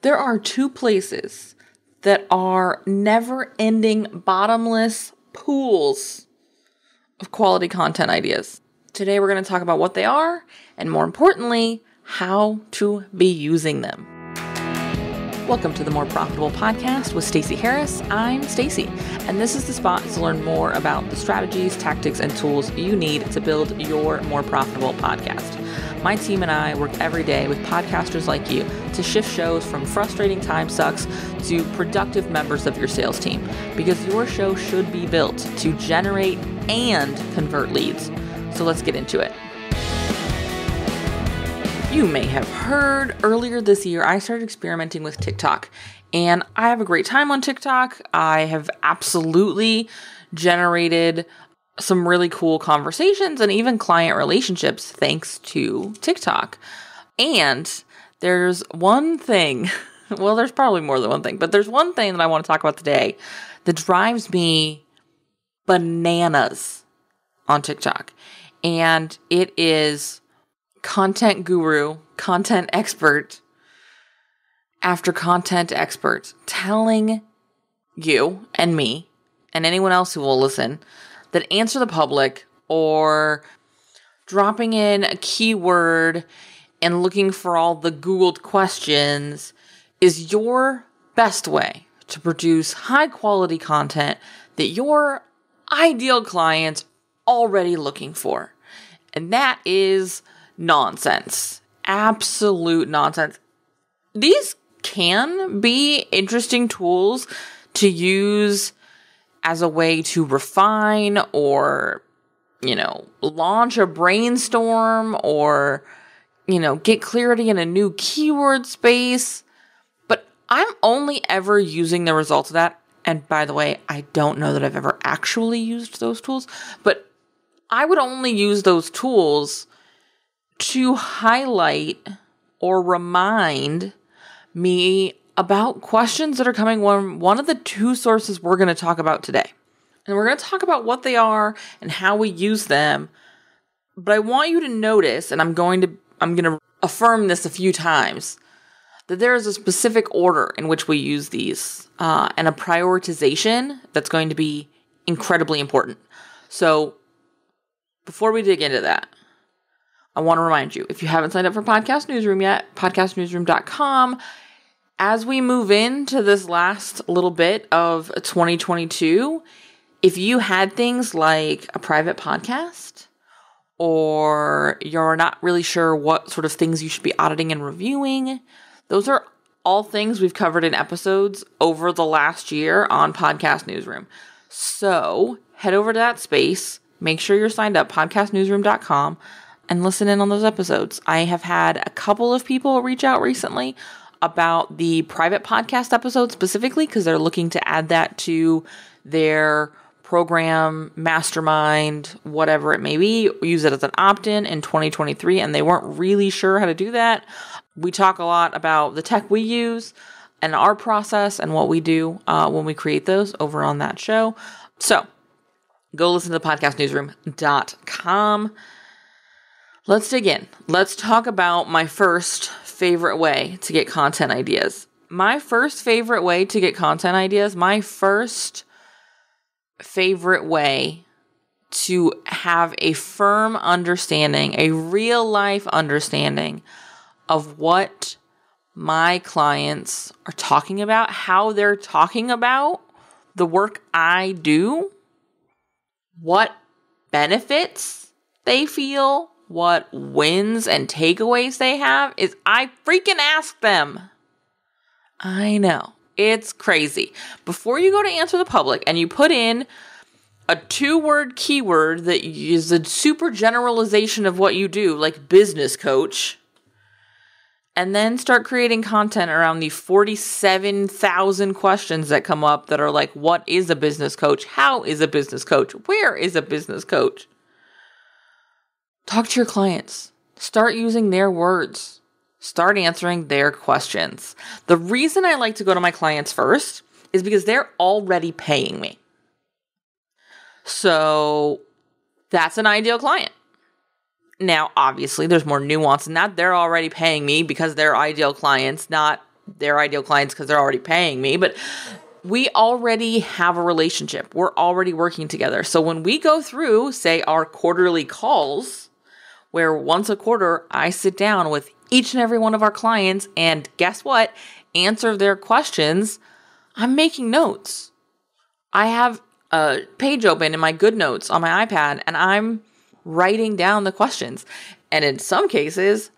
There are two places that are never-ending, bottomless pools of quality content ideas. Today we're going to talk about what they are, and more importantly, how to be using them. Welcome to the More Profitable Podcast with Stacey Harris. I'm Stacey, and this is the spot to learn more about the strategies, tactics, and tools you need to build your more profitable podcast. My team and I work every day with podcasters like you to shift shows from frustrating time sucks to productive members of your sales team, because your show should be built to generate and convert leads. So let's get into it. You may have heard earlier this year, I started experimenting with TikTok, and I have a great time on TikTok. I have absolutely generated some really cool conversations and even client relationships thanks to TikTok. And there's one thing, well, there's probably more than one thing, but there's one thing that I want to talk about today that drives me bananas on TikTok. And it is content guru, content expert after content expert telling you and me and anyone else who will listen that Answer the Public or dropping in a keyword and looking for all the Googled questions is your best way to produce high quality content that your ideal clients already looking for. And that is nonsense. Absolute nonsense. These can be interesting tools to use as a way to refine or, launch a brainstorm or, get clarity in a new keyword space. But I'm only ever using the results of that. And by the way, I don't know that I've ever actually used those tools, but I would only use those tools to highlight or remind me about questions that are coming from one of the two sources we're going to talk about today. And we're going to talk about what they are and how we use them. But I want you to notice, and I'm going to affirm this a few times, that there is a specific order in which we use these, and a prioritization that's going to be incredibly important. So before we dig into that, I want to remind you, if you haven't signed up for Podcast Newsroom yet, podcastnewsroom.com. As we move into this last little bit of 2022, if you had things like a private podcast, or you're not really sure what sort of things you should be auditing and reviewing, those are all things we've covered in episodes over the last year on Podcast Newsroom. So head over to that space, make sure you're signed up, podcastnewsroom.com, and listen in on those episodes. I have had a couple of people reach out recently about the private podcast episode specifically because they're looking to add that to their program, mastermind, whatever it may be, use it as an opt-in in 2023, and they weren't really sure how to do that. We talk a lot about the tech we use and our process and what we do when we create those over on that show. So go listen to podcastnewsroom.com. Let's dig in. Let's talk about my first favorite way to get content ideas. My first favorite way to get content ideas, my first favorite way to have a firm understanding, a real life understanding of what my clients are talking about, how they're talking about the work I do, what benefits they feel, what wins and takeaways they have, is I freaking ask them. I know. It's crazy. Before you go to Answer the Public and you put in a 2-word keyword that is a super generalization of what you do, like business coach, and then start creating content around the 47,000 questions that come up that are like, what is a business coach? How is a business coach? Where is a business coach? Talk to your clients. Start using their words. Start answering their questions. The reason I like to go to my clients first is because they're already paying me. So that's an ideal client. Now, obviously, there's more nuance in that. They're already paying me because they're ideal clients, not their ideal clients because they're already paying me, but we already have a relationship. We're already working together. So when we go through, say, our quarterly calls, where once a quarter I sit down with each and every one of our clients and guess what? Answer their questions. I'm making notes. I have a page open in my Good Notes on my iPad and I'm writing down the questions. And in some cases,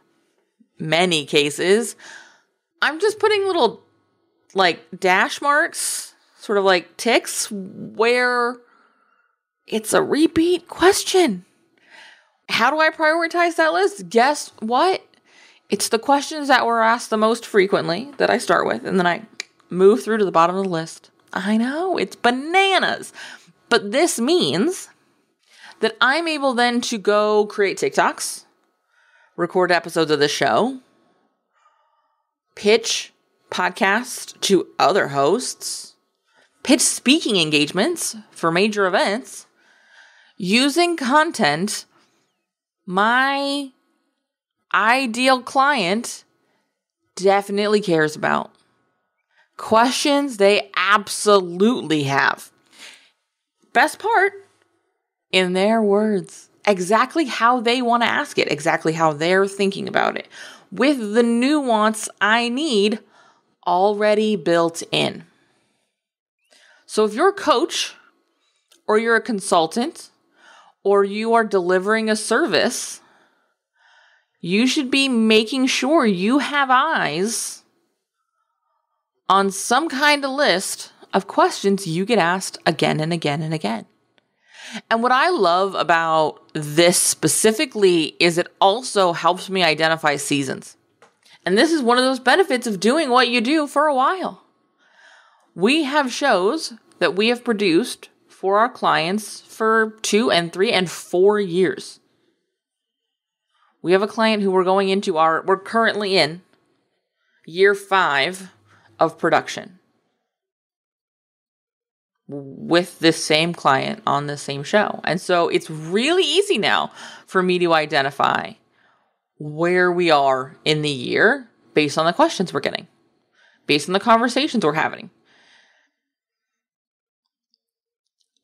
many cases, I'm just putting little like dash marks, sort of like ticks where it's a repeat question. How do I prioritize that list? Guess what? It's the questions that were asked the most frequently that I start with, and then I move through to the bottom of the list. I know, it's bananas. But this means that I'm able then to go create TikToks, record episodes of the show, pitch podcasts to other hosts, pitch speaking engagements for major events, using content my ideal client definitely cares about. Questions they absolutely have. Best part, in their words, exactly how they want to ask it, exactly how they're thinking about it, with the nuance I need already built in. So if you're a coach, or you're a consultant, or you are delivering a service, you should be making sure you have eyes on some kind of list of questions you get asked again and again and again. And what I love about this specifically is it also helps me identify seasons. And this is one of those benefits of doing what you do for a while. We have shows that we have produced for our clients for 2 and 3 and 4 years. We have a client who we're currently in year 5 of production with this same client on the same show. And so it's really easy now for me to identify where we are in the year based on the questions we're getting, based on the conversations we're having.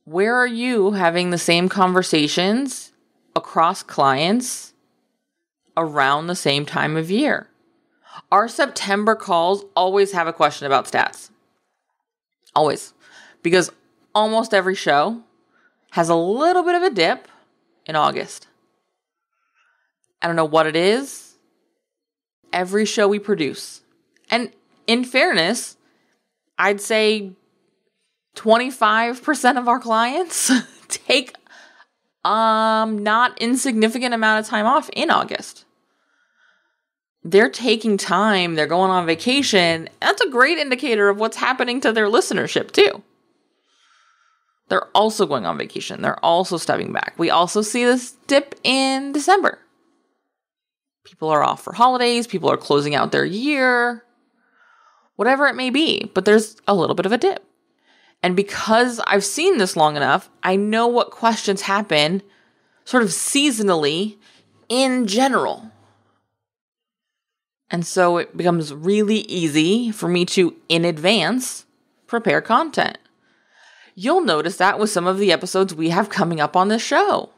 Where are you having the same conversations across clients around the same time of year? Our September calls always have a question about stats. Always. Because almost every show has a little bit of a dip in August. I don't know what it is. Every show we produce. And in fairness, I'd say 25% of our clients take not insignificant amount of time off in August. They're taking time, they're going on vacation. That's a great indicator of what's happening to their listenership too. They're also going on vacation. They're also stepping back. We also see this dip in December. People are off for holidays. People are closing out their year. Whatever it may be. But there's a little bit of a dip. And because I've seen this long enough, I know what questions happen sort of seasonally in general. And so it becomes really easy for me to, in advance, prepare content. You'll notice that with some of the episodes we have coming up on this show.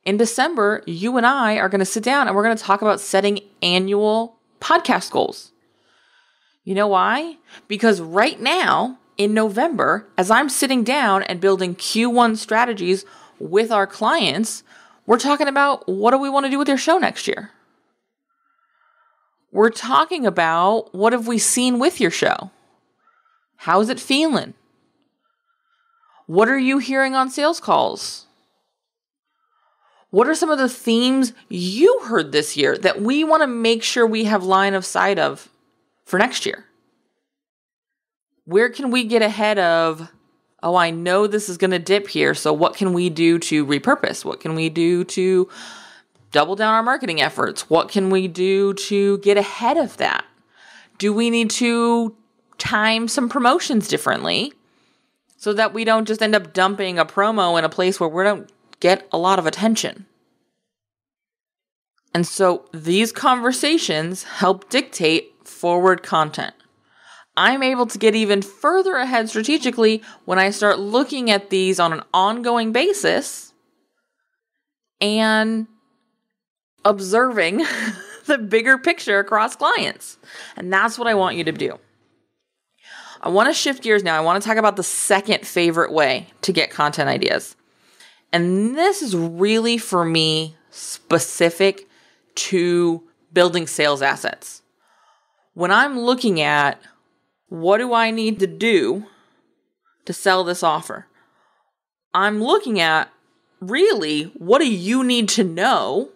In December, you and I are going to sit down and we're going to talk about setting annual podcast goals. You know why? Because right now, in November, as I'm sitting down and building Q1 strategies with our clients, we're talking about what do we want to do with their show next year? We're talking about what have we seen with your show? How's it feeling? What are you hearing on sales calls? What are some of the themes you heard this year that we want to make sure we have line of sight of for next year? Where can we get ahead of, oh, I know this is going to dip here, so what can we do to repurpose? What can we do to double down our marketing efforts? What can we do to get ahead of that? Do we need to time some promotions differently so that we don't just end up dumping a promo in a place where we don't get a lot of attention? And so these conversations help dictate forward content. I'm able to get even further ahead strategically when I start looking at these on an ongoing basis and observing the bigger picture across clients. And that's what I want you to do. I want to shift gears now. I want to talk about the second favorite way to get content ideas. And this is really, for me, specific to building sales assets. When I'm looking at what do I need to do to sell this offer, I'm looking at really what do you need to know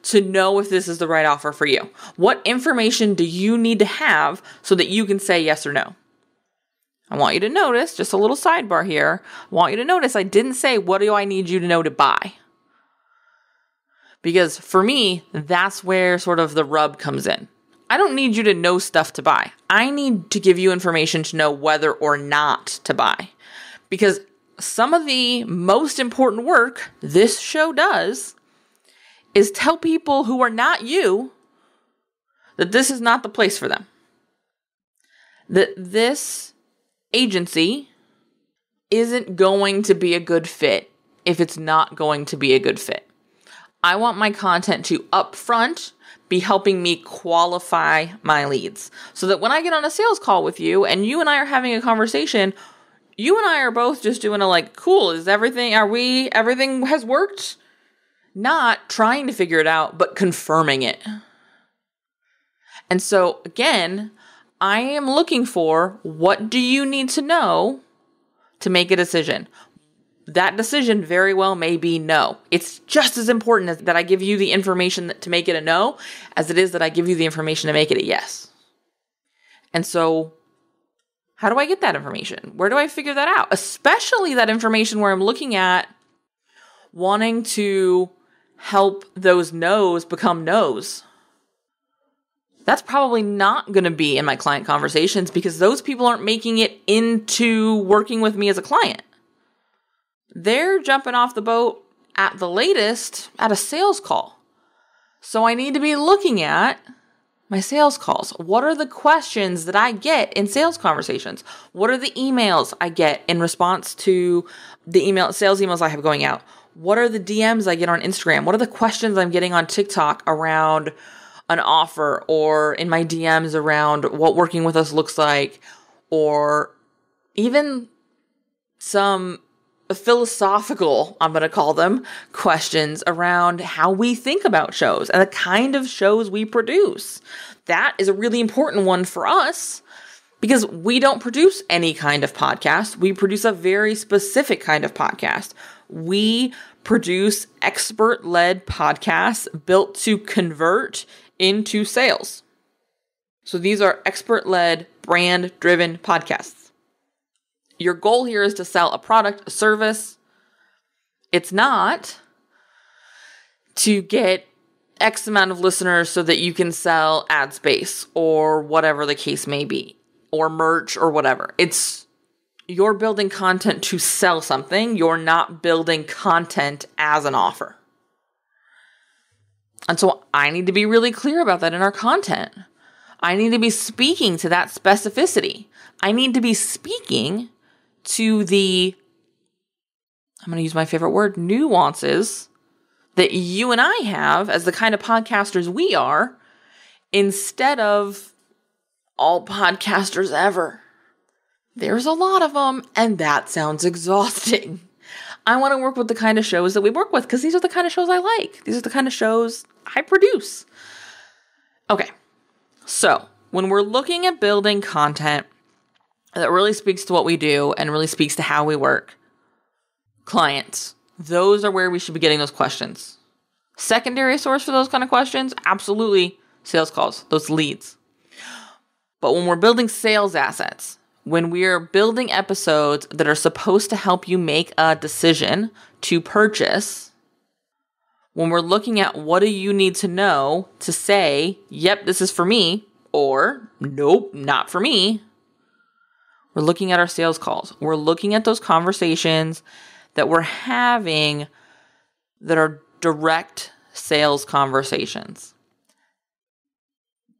if this is the right offer for you? What information do you need to have so that you can say yes or no? I want you to notice, just a little sidebar here, I want you to notice I didn't say, what do I need you to know to buy? Because for me, that's where sort of the rub comes in. I don't need you to know stuff to buy. I need to give you information to know whether or not to buy. Because some of the most important work this show does is tell people who are not you that this is not the place for them. That this agency isn't going to be a good fit if it's not going to be a good fit. I want my content to upfront be helping me qualify my leads so that when I get on a sales call with you and you and I are having a conversation, you and I are both just doing a like, cool, everything has worked? Not trying to figure it out, but confirming it. And so again, I am looking for what do you need to know to make a decision? That decision very well may be no. It's just as important as that I give you the information to make it a no as it is that I give you the information to make it a yes. And so how do I get that information? Where do I figure that out? Especially that information where I'm looking at wanting to help those no's become no's. That's probably not going to be in my client conversations because those people aren't making it into working with me as a client. They're jumping off the boat at the latest at a sales call. So I need to be looking at my sales calls. What are the questions that I get in sales conversations? What are the emails I get in response to the sales emails I have going out? What are the DMs I get on Instagram? What are the questions I'm getting on TikTok around an offer or in my DMs around what working with us looks like, or even some philosophical, I'm going to call them, questions around how we think about shows and the kind of shows we produce. That is a really important one for us because we don't produce any kind of podcast. We produce a very specific kind of podcast. We produce expert-led podcasts built to convert into sales. So these are expert-led, brand-driven podcasts. Your goal here is to sell a product, a service. It's not to get X amount of listeners so that you can sell ad space or whatever the case may be, or merch or whatever. It's you're building content to sell something. You're not building content as an offer. And so I need to be really clear about that in our content. I need to be speaking to that specificity. I need to be speaking to the, I'm going to use my favorite word, nuances that you and I have as the kind of podcasters we are, instead of all podcasters ever. There's a lot of them, and that sounds exhausting. I want to work with the kind of shows that we work with because these are the kind of shows I like. These are the kind of shows I produce. Okay, so when we're looking at building content that really speaks to what we do and really speaks to how we work, clients, those are where we should be getting those questions. Secondary source for those kind of questions, absolutely sales calls, those leads. But when we're building sales assets, when we're building episodes that are supposed to help you make a decision to purchase, when we're looking at what do you need to know to say, yep, this is for me, or nope, not for me, we're looking at our sales calls. We're looking at those conversations that we're having that are direct sales conversations.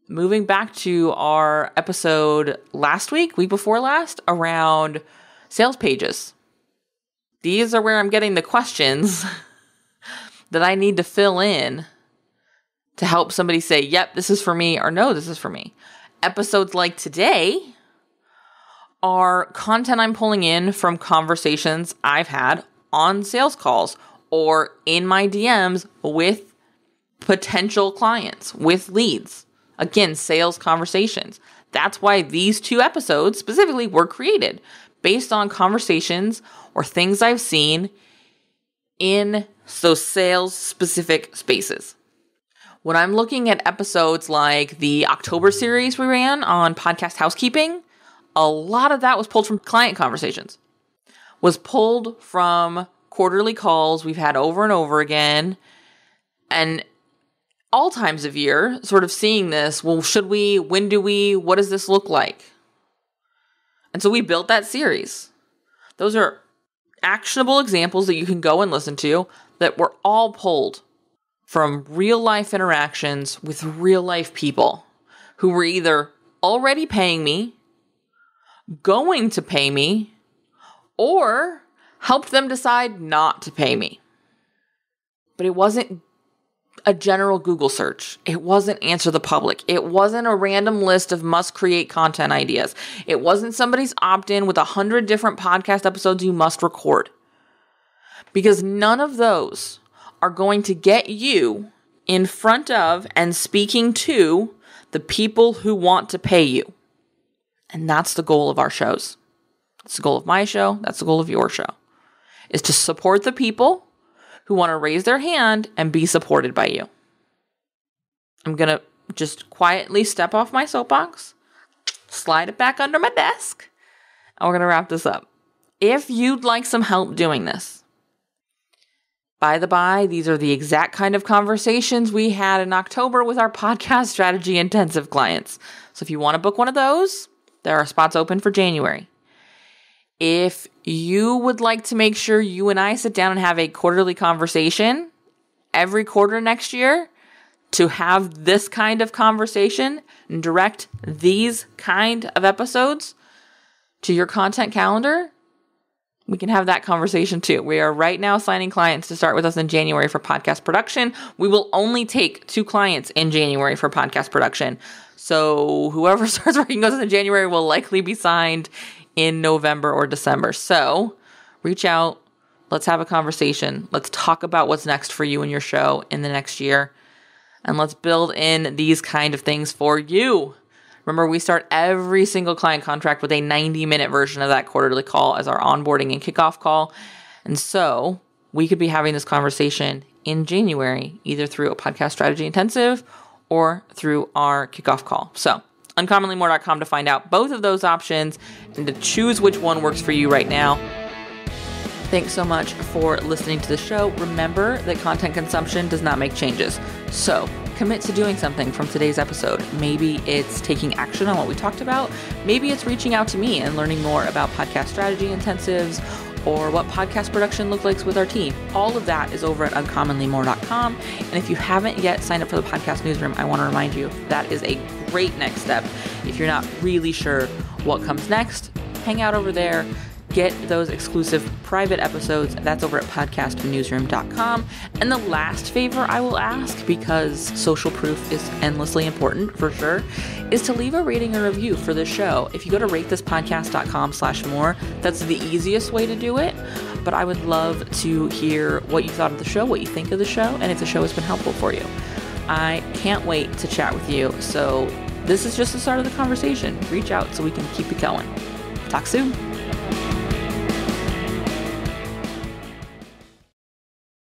moving back to our episode week before last, around sales pages. These are where I'm getting the questions that I need to fill in to help somebody say, yep, this is for me, or no, this is for me. Episodes like today are content I'm pulling in from conversations I've had on sales calls or in my DMs with potential clients, with leads. Again, sales conversations. That's why these 2 episodes specifically were created based on conversations or things I've seen in those sales specific spaces. When I'm looking at episodes like the October series we ran on podcast housekeeping, a lot of that was pulled from client conversations, was pulled from quarterly calls we've had over and over again, and all times of year, sort of seeing this, well, should we, when do we, what does this look like? And so we built that series. Those are actionable examples that you can go and listen to that were all pulled from real life interactions with real life people who were either already paying me, going to pay me, or helped them decide not to pay me. But it wasn't a general Google search. It wasn't Answer the Public. It wasn't a random list of must create content ideas. It wasn't somebody's opt-in with 100 different podcast episodes you must record. Because none of those are going to get you in front of and speaking to the people who want to pay you. And that's the goal of our shows. That's the goal of my show. That's the goal of your show. Is to support the people who want to raise their hand and be supported by you. I'm going to just quietly step off my soapbox, slide it back under my desk, and we're going to wrap this up. If you'd like some help doing this, by the by, these are the exact kind of conversations we had in October with our podcast strategy intensive clients. So if you want to book one of those, there are spots open for January. If you would like to make sure you and I sit down and have a quarterly conversation every quarter next year to have this kind of conversation and direct these kind of episodes to your content calendar, we can have that conversation too. We are right now signing clients to start with us in January for podcast production. We will only take 2 clients in January for podcast production. So whoever starts working with us in January will likely be signed in November or December. So reach out. Let's have a conversation. Let's talk about what's next for you and your show in the next year. And let's build in these kind of things for you. Remember, we start every single client contract with a 90-minute version of that quarterly call as our onboarding and kickoff call. And so we could be having this conversation in January, either through a podcast strategy intensive or through our kickoff call. So uncommonlymore.com to find out both of those options and to choose which one works for you right now. Thanks so much for listening to the show. Remember that content consumption does not make changes. So commit to doing something from today's episode. Maybe it's taking action on what we talked about. Maybe it's reaching out to me and learning more about podcast strategy intensives or what podcast production looks like with our team. All of that is over at uncommonlymore.com. And if you haven't yet signed up for the podcast newsroom, I want to remind you that is a great next step. If you're not really sure what comes next, hang out over there. Get those exclusive private episodes. That's over at podcastnewsroom.com. And the last favor I will ask, because social proof is endlessly important for sure, is to leave a rating or review for the show. If you go to ratethispodcast.com/more, that's the easiest way to do it. But I would love to hear what you thought of the show, what you think of the show, and if the show has been helpful for you. I can't wait to chat with you. So this is just the start of the conversation. Reach out so we can keep it going. Talk soon.